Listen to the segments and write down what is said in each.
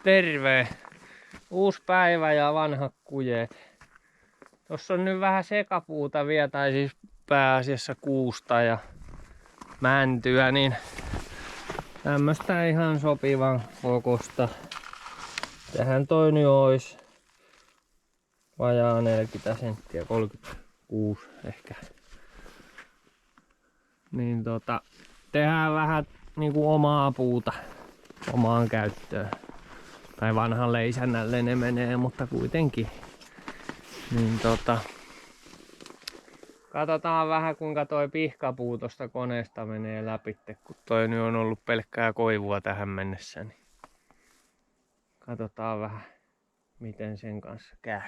Terve! Uusi päivä ja vanhat kujet. Tossa on nyt vähän sekapuuta vielä, tai siis pääasiassa kuusta ja mäntyä, niin tämmöstä ihan sopivan kokosta. Tähän toi nyt ois vajaa 40 senttiä, 36 ehkä. Niin tehdään vähän niinku omaa puuta omaan käyttöön. Tai vanhalle isännälle ne menee, mutta kuitenkin. Niin katsotaan vähän kuinka toi pihkapuu tosta koneesta menee läpi, kun toi nyt on ollut pelkkää koivua tähän mennessä. Niin katsotaan vähän miten sen kanssa käy.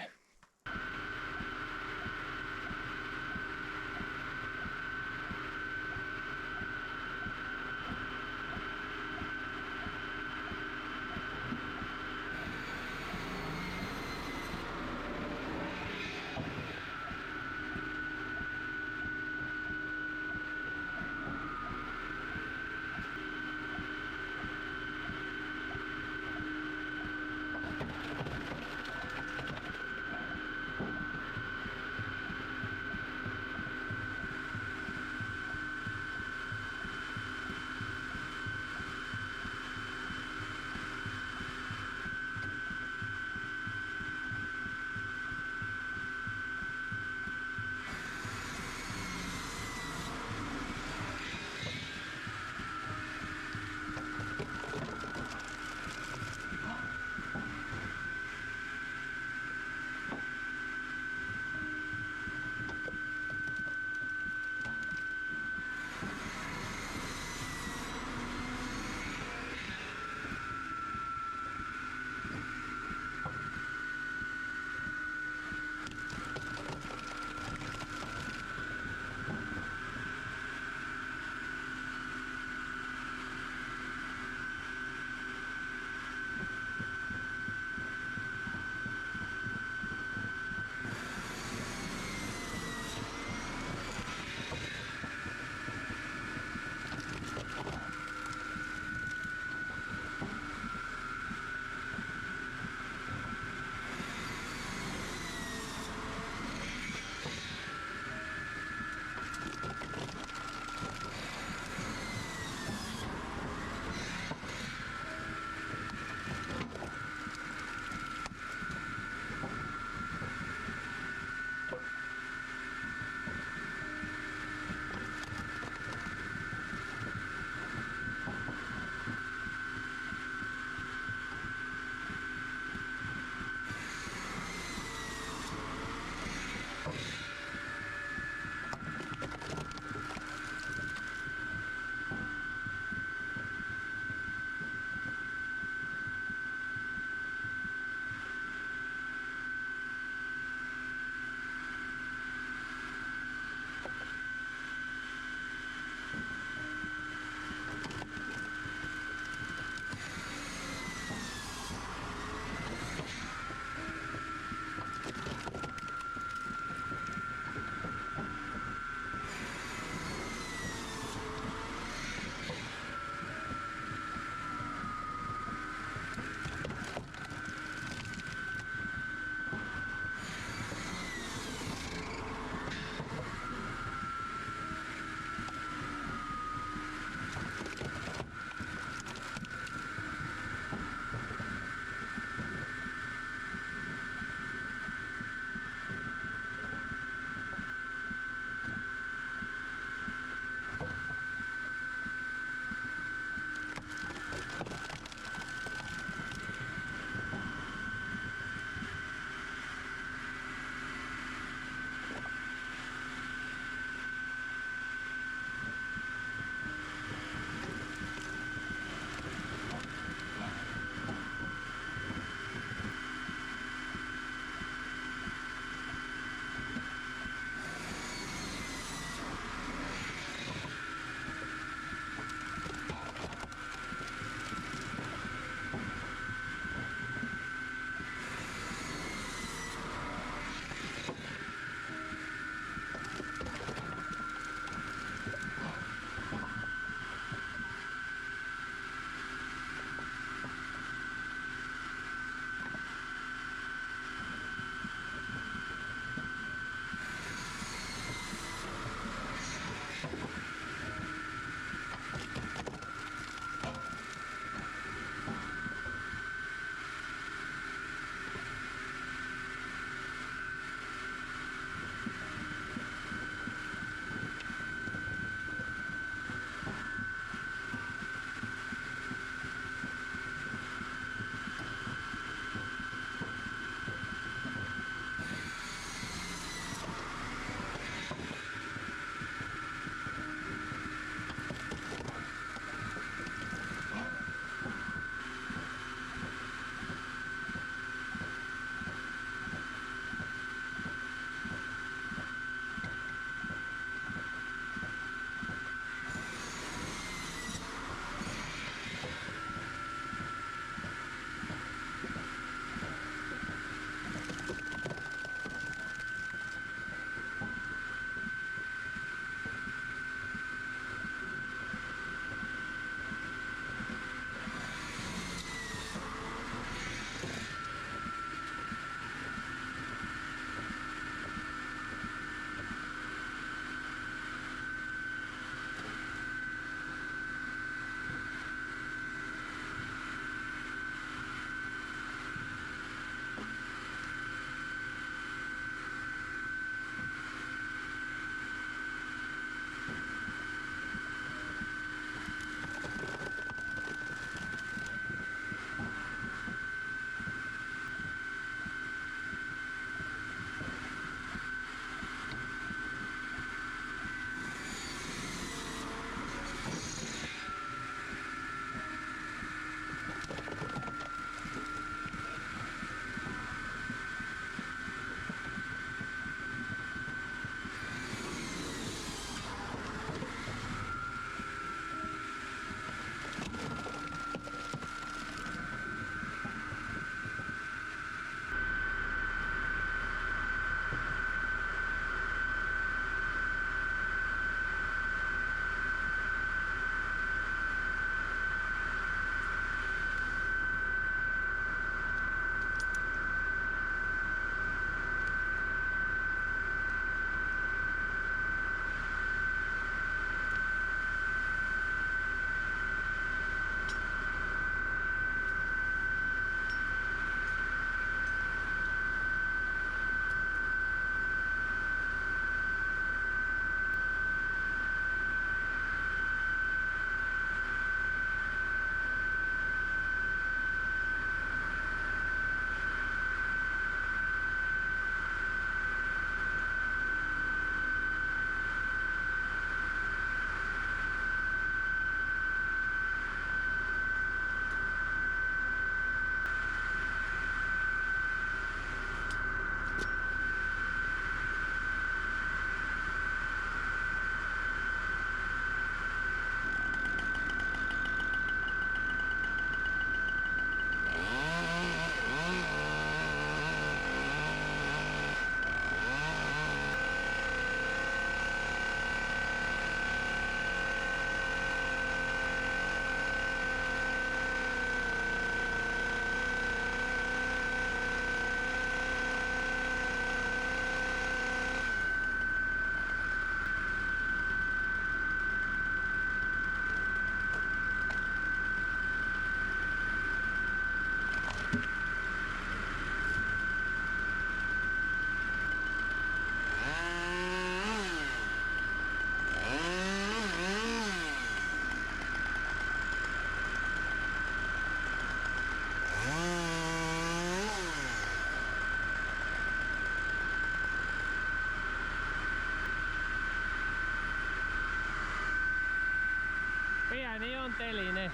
Pieni on teline.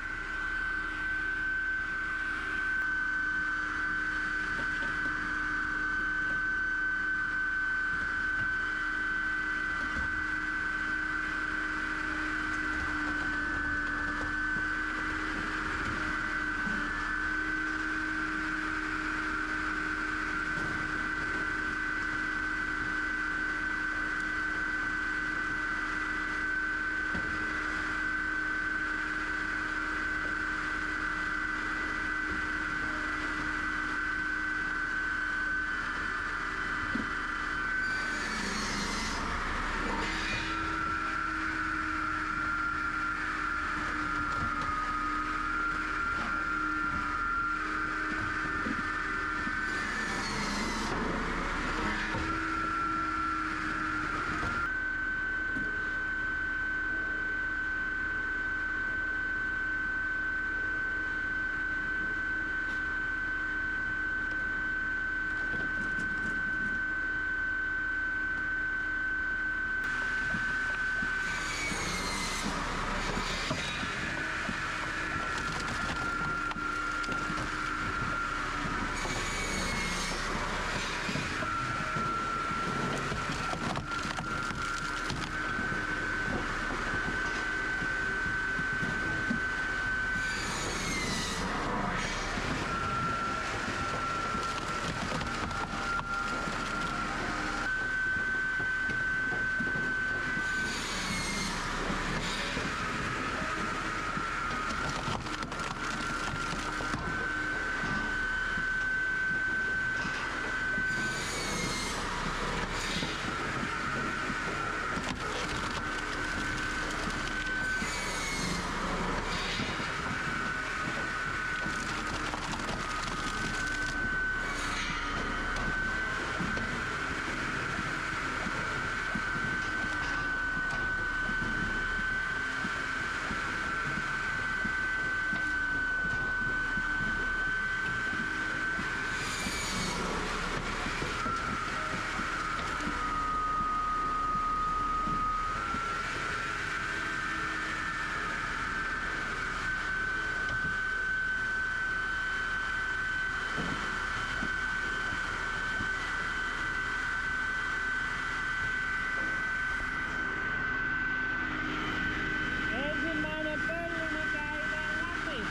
Ensimmäinen pölli, mikä ei mene läpi.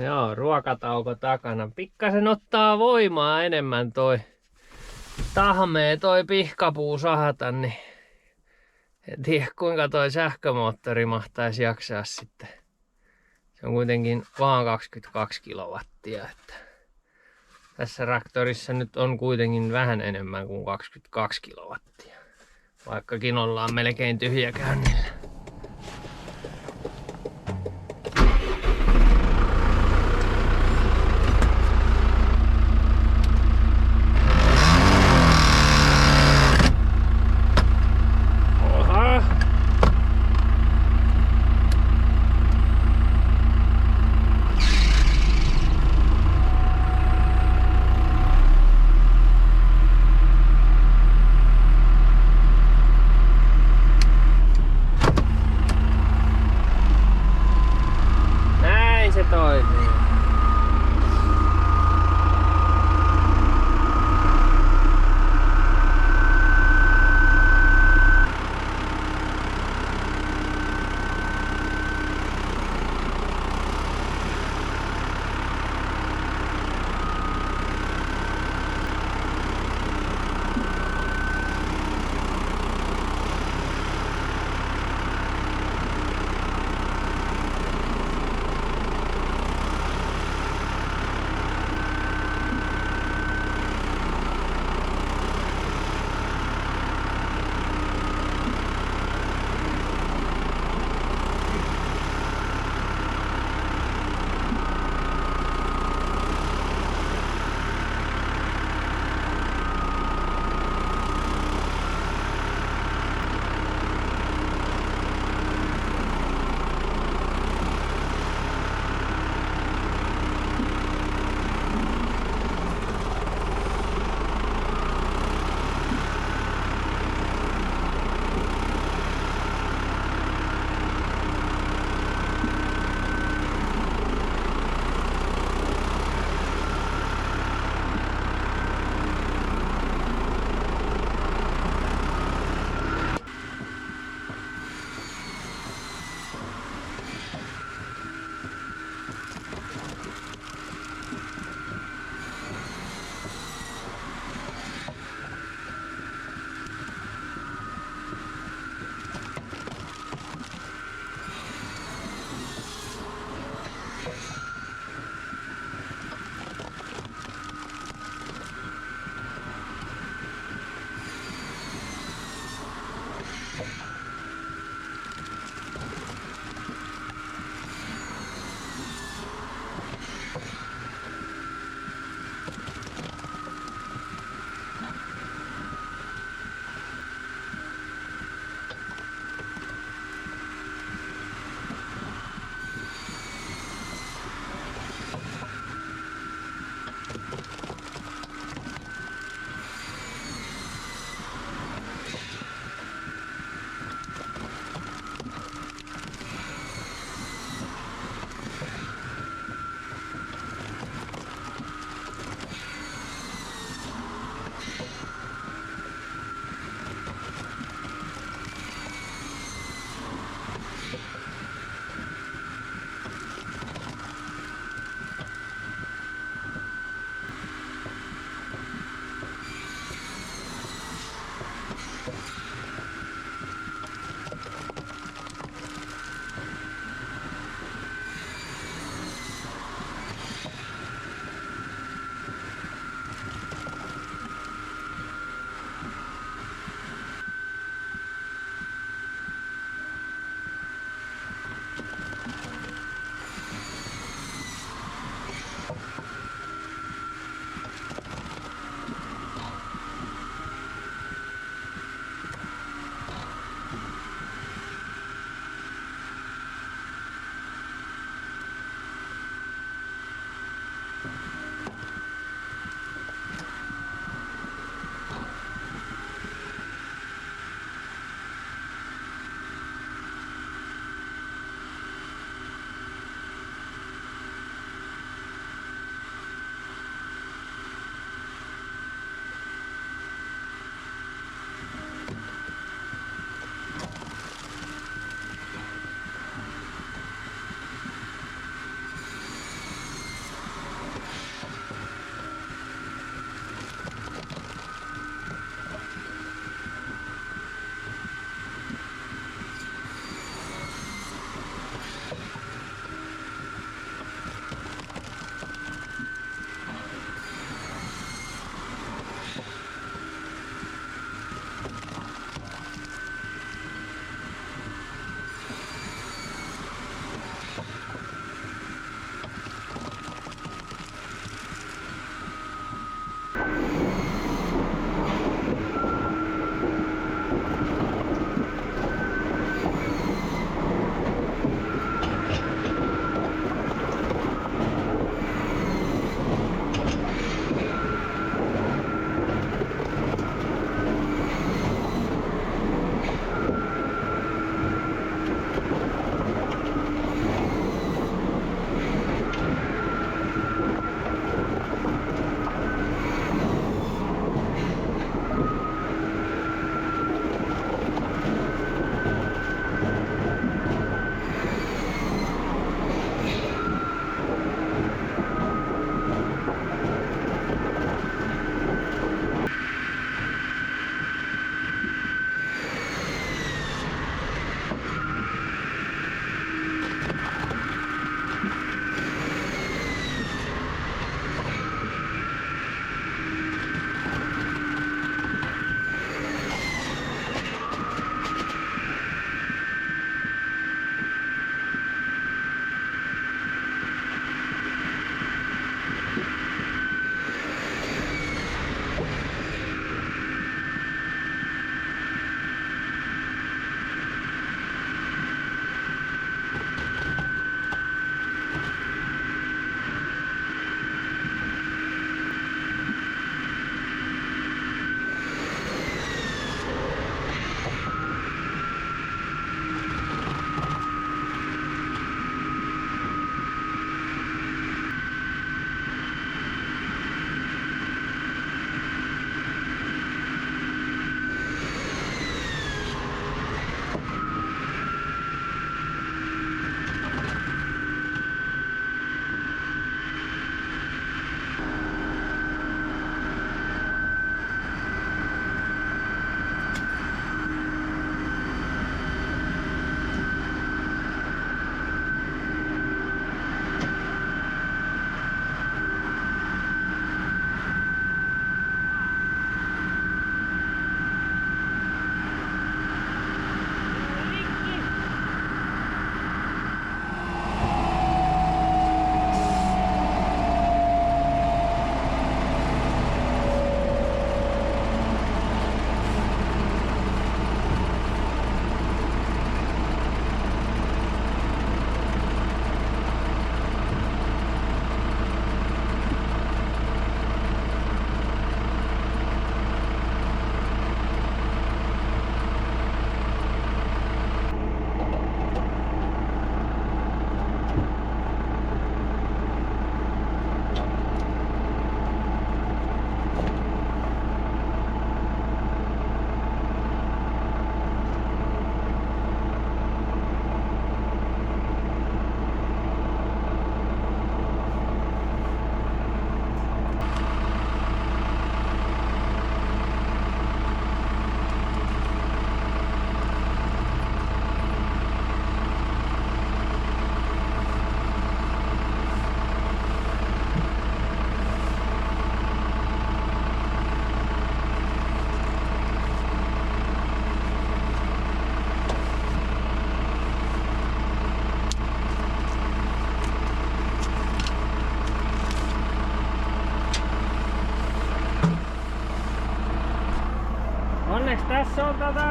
Joo, ruokatauko takana. Pikkasen ottaa voimaa enemmän toi tahmee toi pihkapuu sahata, niin en tiedä kuinka toi sähkömoottori mahtaisi jaksaa sitten. Se on kuitenkin vaan 22 kilowattia. Että tässä traktorissa nyt on kuitenkin vähän enemmän kuin 22 kilowattia. Vaikkakin ollaan melkein tyhjäkäynnillä.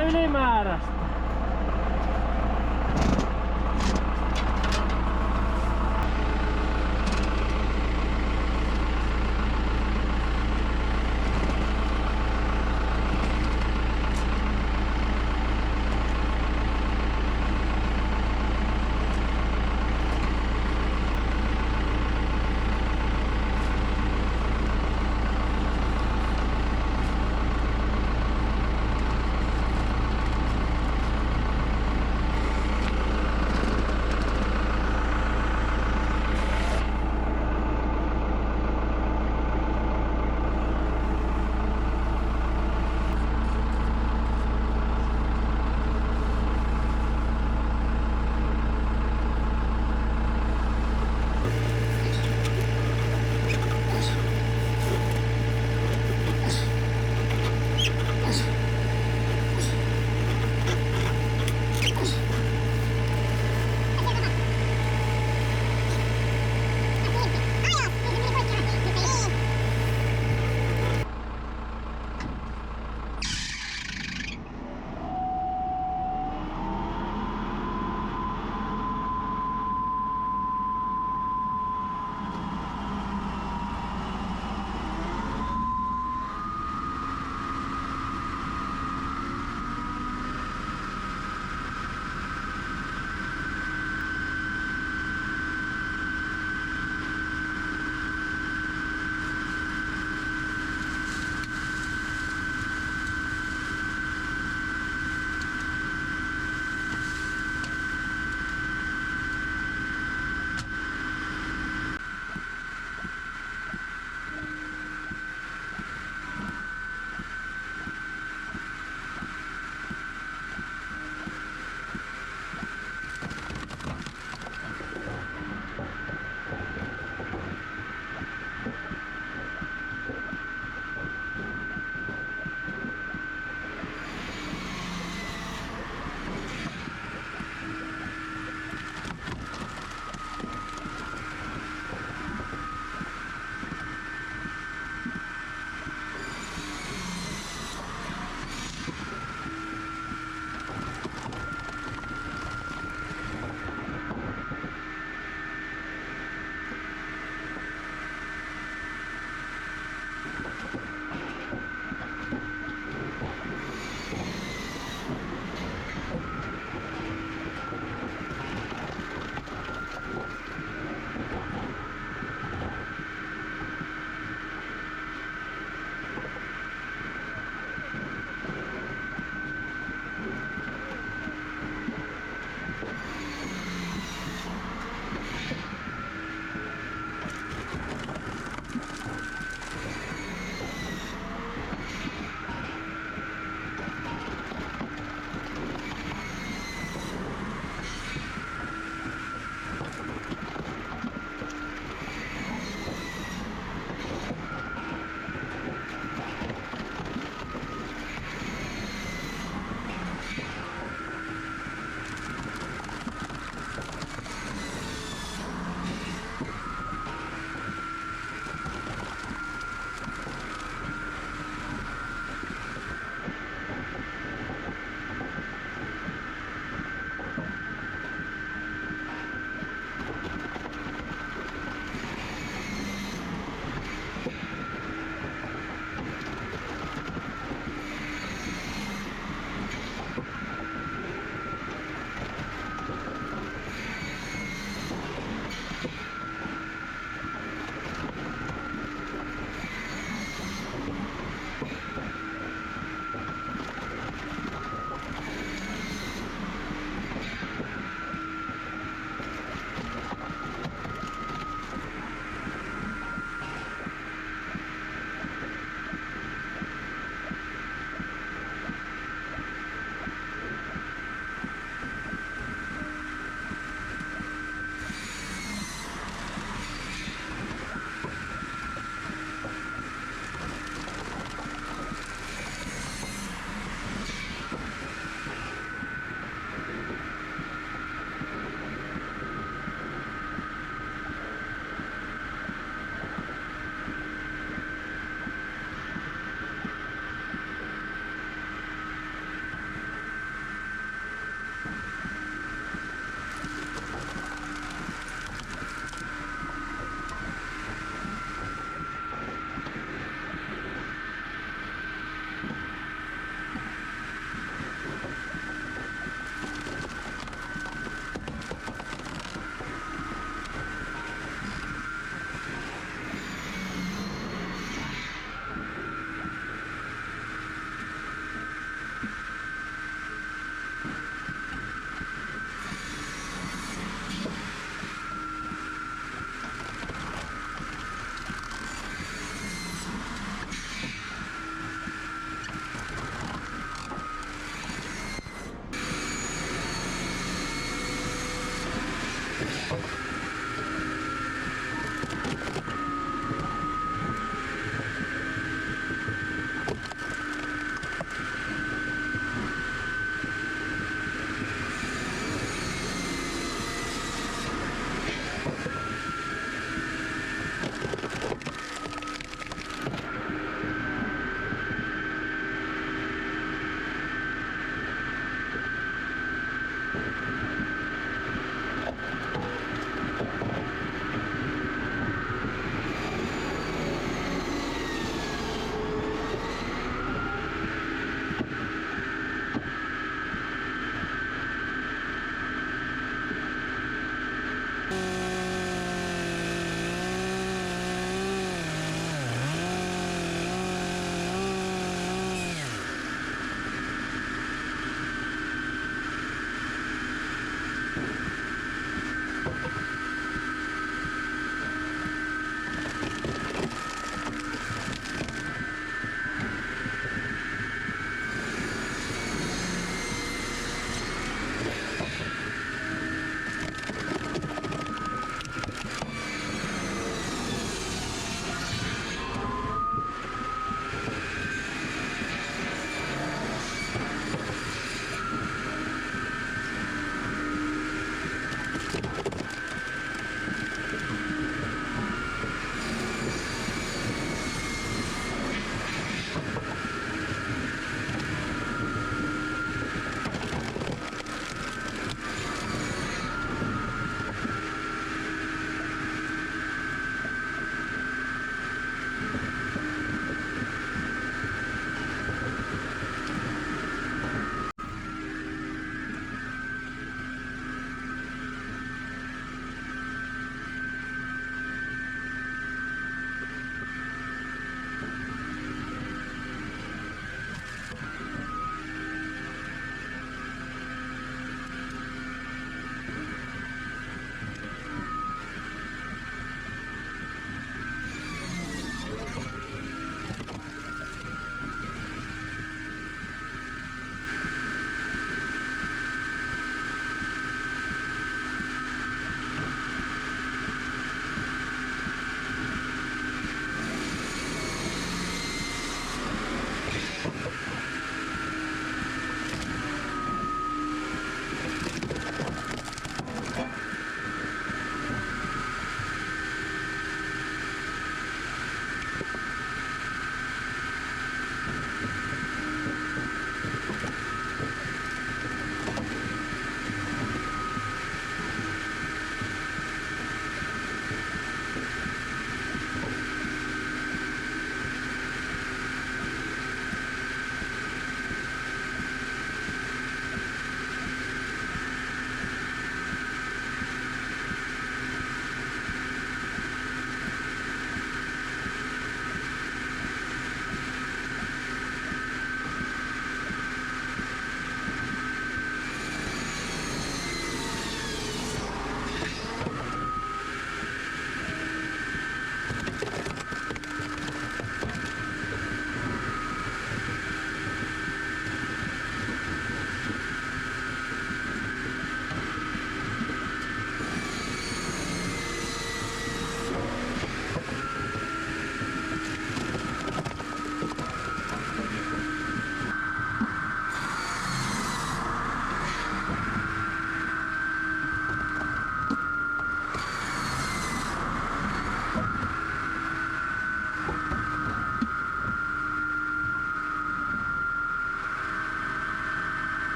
aika ylimääräistä.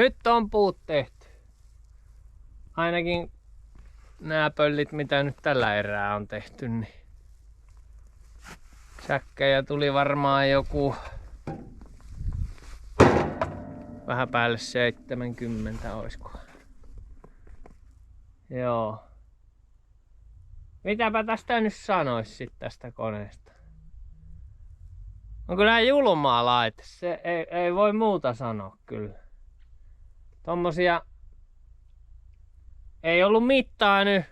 Nyt on puut tehty. Ainakin nämä pöllit, mitä nyt tällä erää on tehty, niin säkkejä tuli varmaan joku vähän päälle 70, oisko. Joo. Mitäpä tästä nyt sanois sit tästä koneesta? On kyllä julmaa laite. Se ei voi muuta sanoa kyllä. Tommosia ei ollut mittaa nyt.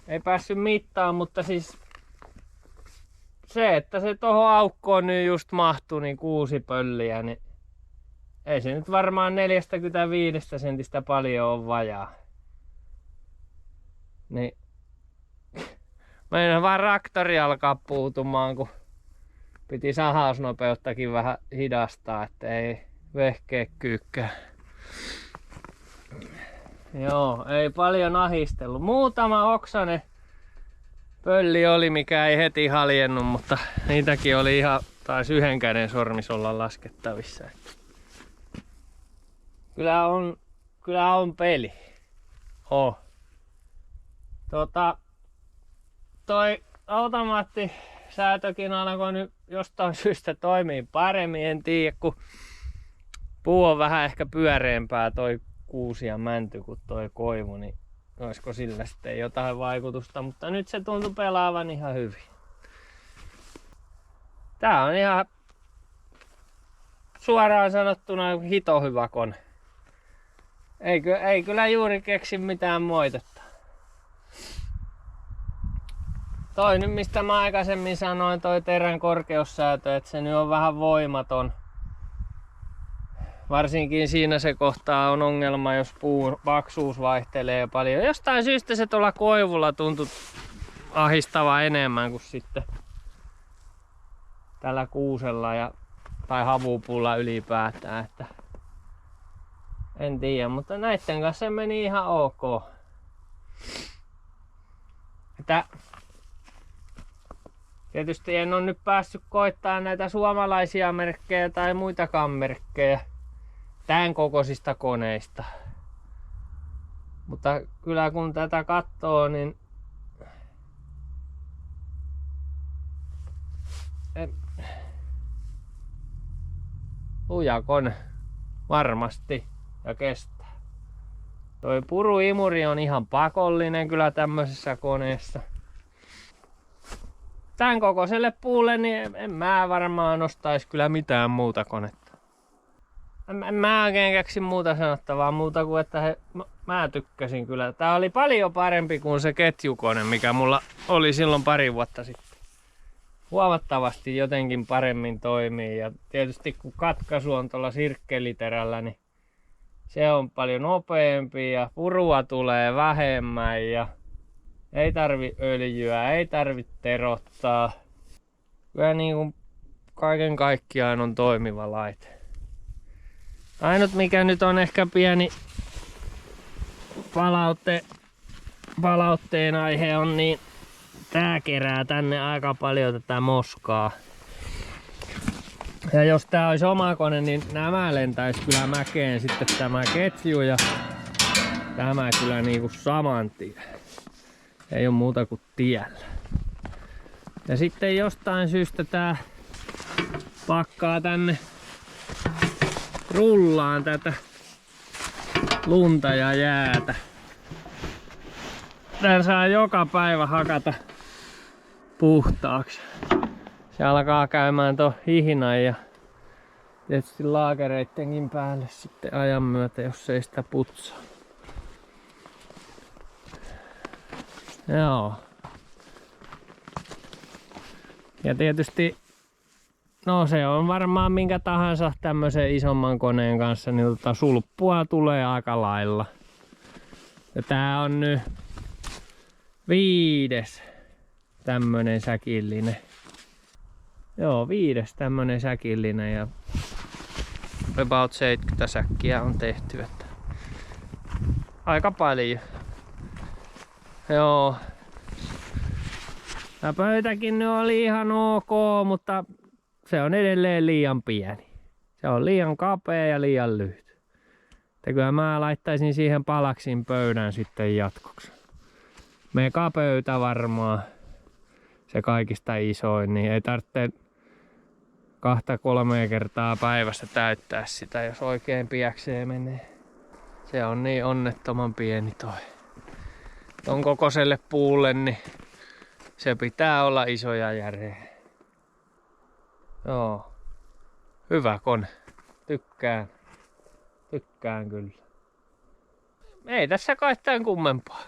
Ei päässyt mittaan, mutta siis se, että se tohon aukkoon nyt just mahtui niin 6 pölliä, niin ei se nyt varmaan 45 sentistä paljon ole vajaa. Niin meidän vaan traktori alkaa puutumaan, kun piti sahausnopeuttakin vähän hidastaa, että ei vehkeä kyykkää. Joo, ei paljon ahistellut. Muutama oksanen pölli oli, mikä ei heti haljennut, mutta niitäkin oli ihan, taisi 1 käden sormis olla laskettavissa. Kyllä on peli. Toi automaattisäätökin alkoi nyt jostain syystä toimii paremmin, en tiedä, kun puu on vähän ehkä pyöreämpää toi kuusi ja mänty kuin toi koivu, niin olisiko sillä sitten jotain vaikutusta, mutta nyt se tuntui pelaavan ihan hyvin. Tää on ihan suoraan sanottuna hito hyvä kone. Ei kyllä juuri keksi mitään moitetta. Toi nyt mistä mä aikaisemmin sanoin, toi terän korkeussäätö, että se nyt on vähän voimaton. Varsinkin siinä se kohtaa on ongelma, jos puun paksuus vaihtelee paljon. Jostain syystä se tuolla koivulla tuntui ahistava enemmän kuin sitten tällä kuusella tai havupuulla ylipäätään. Että en tiedä, mutta näitten kanssa se meni ihan ok. Että tietysti en ole nyt päässyt koittamaan näitä suomalaisia merkkejä tai muitakaan merkkejä tämän kokoisista koneista. Mutta kyllä kun tätä katsoo, niin luja kone varmasti ja kestää. Toi puruimuri on ihan pakollinen kyllä tämmöisessä koneessa. Tän kokoiselle puulle niin en mä varmaan ostaisi kyllä mitään muuta konetta. En mä oikein keksi muuta sanottavaa muuta kuin että mä tykkäsin kyllä. Tää oli paljon parempi kuin se ketjukone, mikä mulla oli silloin 2 vuotta sitten. Huomattavasti jotenkin paremmin toimii ja tietysti kun katkaisu on tuolla sirkkeliterällä, niin se on paljon nopeampi ja purua tulee vähemmän ja ei tarvi öljyä, ei tarvi terottaa. Kyllä niin kuin kaiken kaikkiaan on toimiva laite. Ainut mikä nyt on ehkä pieni palautteen aihe on, niin tää kerää tänne aika paljon tätä moskaa. Ja jos tää olisi oma kone, niin nämä lentäisi kyllä mäkeen sitten tämä ketju ja tämä kyllä niinku saman tien. Ei oo muuta kuin tiellä. Ja sitten jostain syystä tää pakkaa tänne rullaan tätä lunta ja jäätä. Tän saa joka päivä hakata puhtaaksi. Se alkaa käymään tuon hihnan ja tietysti laakereittenkin päälle sitten ajan myötä, jos ei sitä putsaa. Joo. Ja tietysti, no se on varmaan minkä tahansa tämmöisen isomman koneen kanssa, niin sulppua tulee aika lailla. Ja tää on nyt 5. tämmönen säkillinen. Joo, 5. tämmönen säkillinen ja about 70 säkkiä on tehty, että aika paljon. Joo. Tämä pöytäkin nyt oli ihan ok, mutta se on edelleen liian pieni. Se on liian kapea ja liian lyhyt. Kyllä mä laittaisin siihen palaksin pöydän sitten jatkoksi. Megapöytä varmaan. Se kaikista isoin, niin ei tarvitse 2-3 kertaa päivässä täyttää sitä, jos oikein piäkseen menee. Se on niin onnettoman pieni ton kokoiselle puulle, niin se pitää olla iso ja järeä. Joo. Hyvä kone. Tykkään kyllä. Ei tässä kai tämän kummempaa.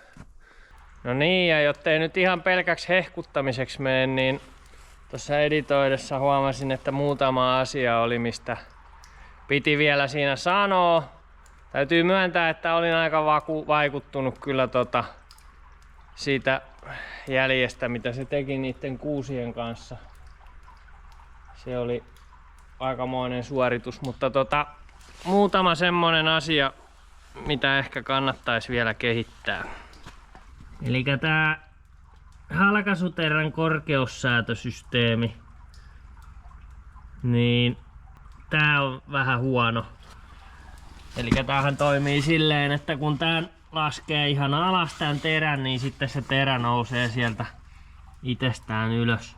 No niin, ja jottei nyt ihan pelkäksi hehkuttamiseksi mene, niin tuossa editoidessa huomasin, että muutama asia oli, mistä piti vielä siinä sanoa. Täytyy myöntää, että olin aika vaikuttunut kyllä siitä jäljestä, mitä se teki niiden kuusien kanssa. Se oli aikamoinen suoritus, mutta muutama semmonen asia, mitä ehkä kannattaisi vielä kehittää. Eli tää halkaisuterän korkeussäätösysteemi, niin tää on vähän huono. Eli tämähän toimii silleen, että kun tää laskee ihan alas tän terän, niin sitten se terä nousee sieltä itsestään ylös.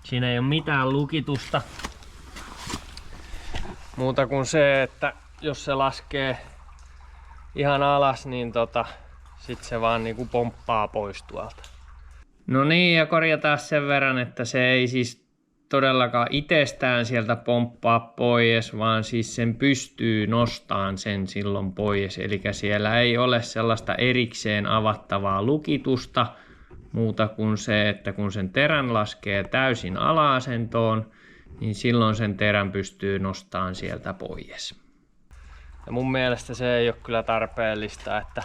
Siinä ei ole mitään lukitusta. Muuta kuin se, että jos se laskee ihan alas, niin sit se vaan niinku pomppaa pois tuolta. No niin, ja korjataan sen verran, että se ei siis todellakaan itsestään sieltä pomppaa pois, vaan siis sen pystyy nostamaan sen silloin pois. Eli siellä ei ole sellaista erikseen avattavaa lukitusta, muuta kuin se, että kun sen terän laskee täysin ala-asentoon, niin silloin sen terän pystyy nostamaan sieltä pois. Ja mun mielestä se ei ole kyllä tarpeellista, että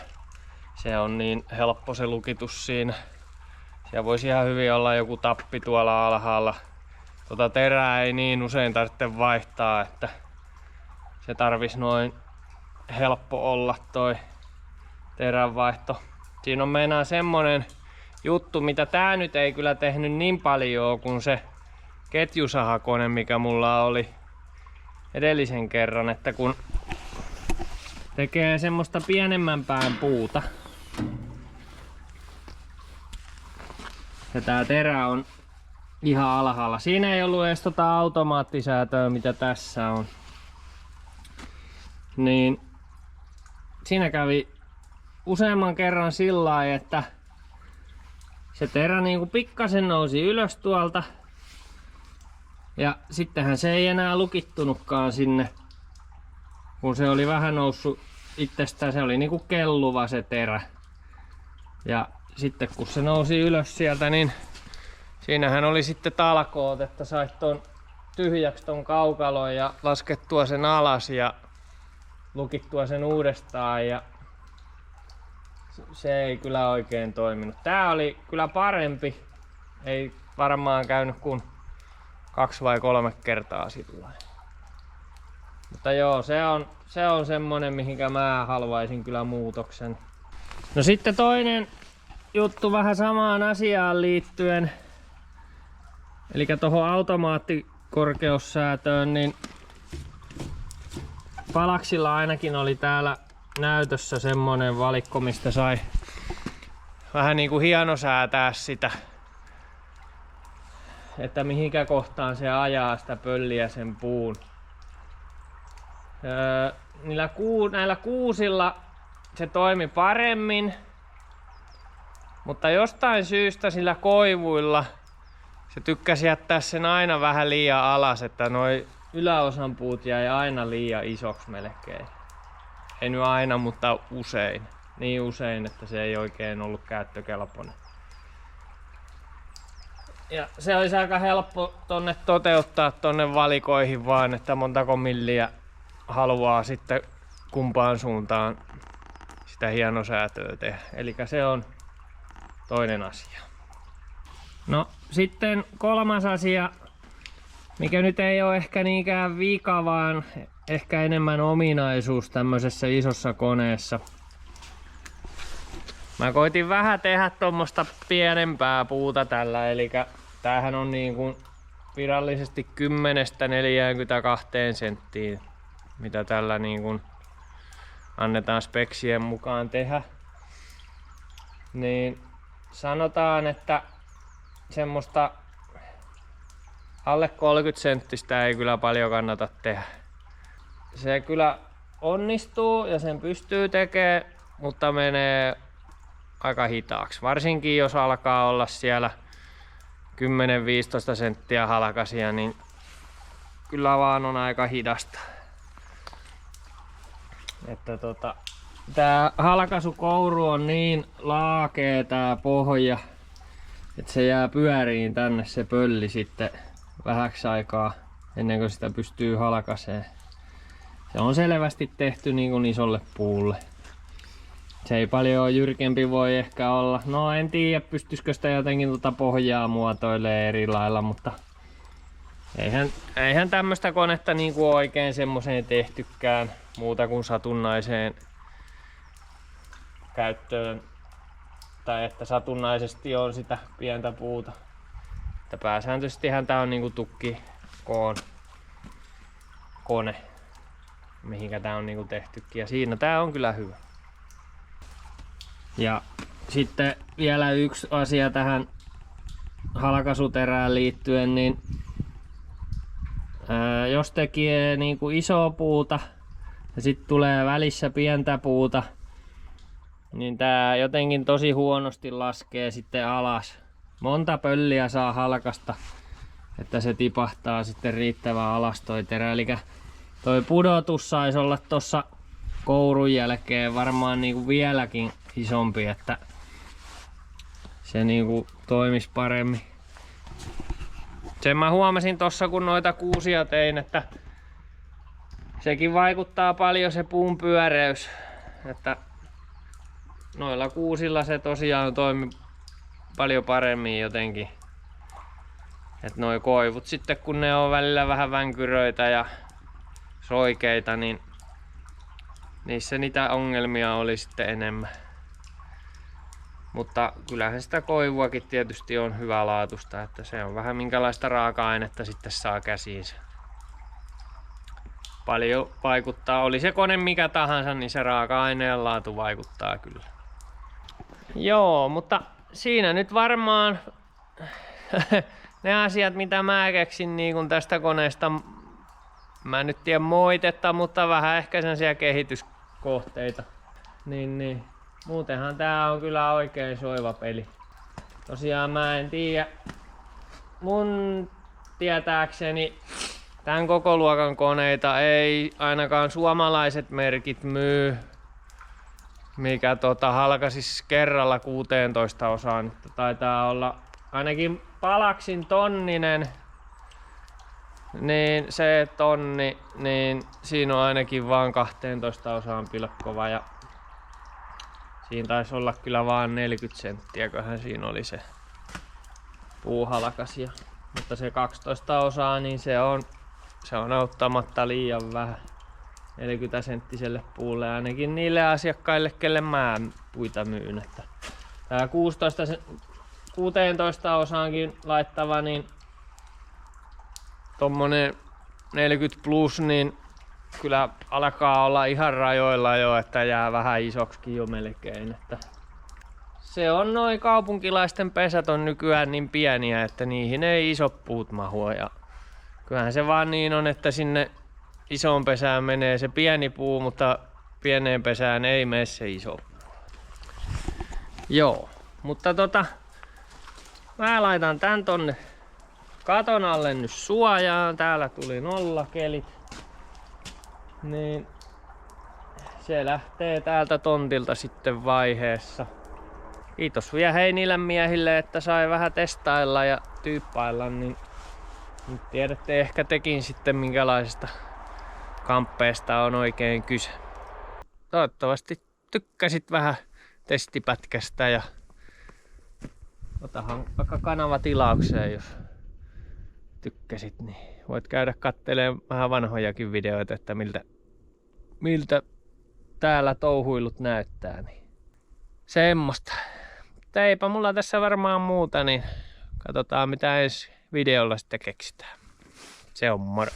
se on niin helppo se lukitus siinä. Siellä voisi ihan hyvin olla joku tappi tuolla alhaalla. Terää ei niin usein tarvitse vaihtaa, että se tarvisi noin helppo olla toi teränvaihto. Siinä on meinaa semmonen juttu, mitä tää nyt ei kyllä tehnyt niin paljon kuin se ketjusahakone, mikä mulla oli edellisen kerran, että kun tekee semmoista pienemmän pään puuta ja tää terä on ihan alhaalla. Siinä ei ollut edes automaattisäätöä, mitä tässä on. Niin siinä kävi useamman kerran sillä lailla, että se terä niinku pikkasen nousi ylös tuolta. Ja sittenhän se ei enää lukittunutkaan sinne, kun se oli vähän noussut itsestään. Se oli niinku kelluva se terä. Ja sitten kun se nousi ylös sieltä, niin siinähän oli sitten talkoot, että sait ton tyhjäksi ton kaukalon ja laskettua sen alas ja lukittua sen uudestaan, ja se ei kyllä oikein toiminut. Tää oli kyllä parempi. Ei varmaan käynyt kuin 2 vai 3 kertaa sillä. Mutta joo, se on semmonen, mihinkä mä haluaisin kyllä muutoksen. No sitten toinen juttu vähän samaan asiaan liittyen. Eli tuohon automaattikorkeussäätöön, niin Palaksilla ainakin oli täällä näytössä semmonen valikko, mistä sai vähän niinku hienosäätää sitä, että mihinkä kohtaan se ajaa sitä pölliä sen puun. Näillä kuusilla se toimi paremmin, mutta jostain syystä sillä koivuilla se tykkäsi jättää sen aina vähän liian alas, että noi yläosan puut jäi aina liian isoksi melkein. Ei nyt aina, mutta usein. Niin usein, että se ei oikein ollut käyttökelpoinen. Ja se olisi aika helppo tonne toteuttaa tonne valikoihin vaan, että montako milliä haluaa sitten kumpaan suuntaan sitä hienosäätöä tehdä. Eli se on toinen asia. No sitten kolmas asia, mikä nyt ei ole ehkä niinkään vika, vaan ehkä enemmän ominaisuus tämmöisessä isossa koneessa. Mä koitin vähän tehdä tuommoista pienempää puuta tällä, eli tämähän on niin kuin virallisesti 10–42 senttiä, mitä tällä niin kuin annetaan speksien mukaan tehdä. Niin sanotaan, että semmoista alle 30 senttistä ei kyllä paljon kannata tehdä. Se kyllä onnistuu ja sen pystyy tekemään, mutta menee aika hitaaksi. Varsinkin jos alkaa olla siellä 10-15 senttiä halkasia, niin kyllä vaan on aika hidasta. Että tää halkaisukouru on niin laakea tää pohja, että se jää pyöriin tänne se pölli sitten vähäksi aikaa ennen kuin sitä pystyy halkaseen. Se on selvästi tehty niin kuin isolle puulle. Se ei paljon jyrkempi voi ehkä olla. No en tiedä pystyisikö sitä jotenkin pohjaa muotoilemaan eri lailla, mutta eihän tämmöstä konetta niinku oikein semmoseen tehtykään muuta kuin satunnaiseen käyttöön. Tai että satunnaisesti on sitä pientä puuta. Että pääsääntöisestihän tää on niinku tukkikoon kone, mihinkä tää on niinku tehtykin. Ja siinä tää on kyllä hyvä. Ja sitten vielä yksi asia tähän halkaisuterään liittyen, niin jos tekee niinku isoa puuta ja sitten tulee välissä pientä puuta, niin tää jotenkin tosi huonosti laskee sitten alas. Monta pölliä saa halkasta, että se tipahtaa sitten riittävän alas toi terä. Eli toi pudotus saisi olla tossa kourun jälkeen varmaan niinku vieläkin isompi, että se niinku toimisi paremmin. Sen mä huomasin tossa kun noita kuusia tein, että sekin vaikuttaa paljon se puun pyöreys. Että noilla kuusilla se tosiaan toimi paljon paremmin jotenkin. Et noi koivut sitten kun ne on välillä vähän vänkyröitä ja soikeita, niin niissä niitä ongelmia oli sitten enemmän. Mutta kyllähän sitä koivuakin tietysti on hyvälaatuista, että se on vähän minkälaista raaka-ainetta sitten saa käsiinsä. Paljon vaikuttaa, oli se kone mikä tahansa, niin se raaka-aineen laatu vaikuttaa kyllä. Joo, mutta siinä nyt varmaan ne asiat mitä mä keksin niin kun tästä koneesta. Mä en nyt tiedä moitetta, mutta vähän ehkä sellaisia kehityskohteita. Niin. Muutenhan tää on kyllä oikein soiva peli. Tosiaan mä en tiedä. Mun tietääkseni tän koko luokan koneita ei ainakaan suomalaiset merkit myy. Mikä halkasis kerralla 16 osaan. Taitaa olla ainakin Palaksin tonninen. Niin se tonni, niin siinä on ainakin vaan 12 osaan pilkkova ja siinä taisi olla kyllä vaan 40 senttiä, köhän siinä oli se puuhalkasia. Mutta se 12 osaa, niin se on auttamatta liian vähän 40 senttiselle puulle, ainakin niille asiakkaille, kelle mä puita myyn. Että tää 16 osaankin laittava, niin tommonen 40 plus, niin kyllä alkaa olla ihan rajoilla jo, että jää vähän isoksikin jo melkein. Että se on noin kaupunkilaisten pesät on nykyään niin pieniä, että niihin ei isot puut mahu. Ja kyllähän se vaan niin on, että sinne isoon pesään menee se pieni puu, mutta pieneen pesään ei mene se iso puu. Joo, mutta mä laitan tän tonne katon alle nyt suojaan. Täällä tuli nollakelit. Niin se lähtee täältä tontilta sitten vaiheessa. Kiitos vielä hei niille miehille, että sai vähän testailla ja tyyppailla, niin nyt tiedätte ehkä tekin sitten minkälaisesta kamppeesta on oikein kyse. Toivottavasti tykkäsit vähän testipätkästä ja otahan vaikka kanavatilaukseen, jos tykkäsit, niin voit käydä katselemaan vähän vanhojakin videoita, että miltä täällä touhuilut näyttää. Niin semmoista. Mutta eipä mulla tässä varmaan muuta, niin katsotaan mitä ensi videolla sitten keksitään. Se on moro.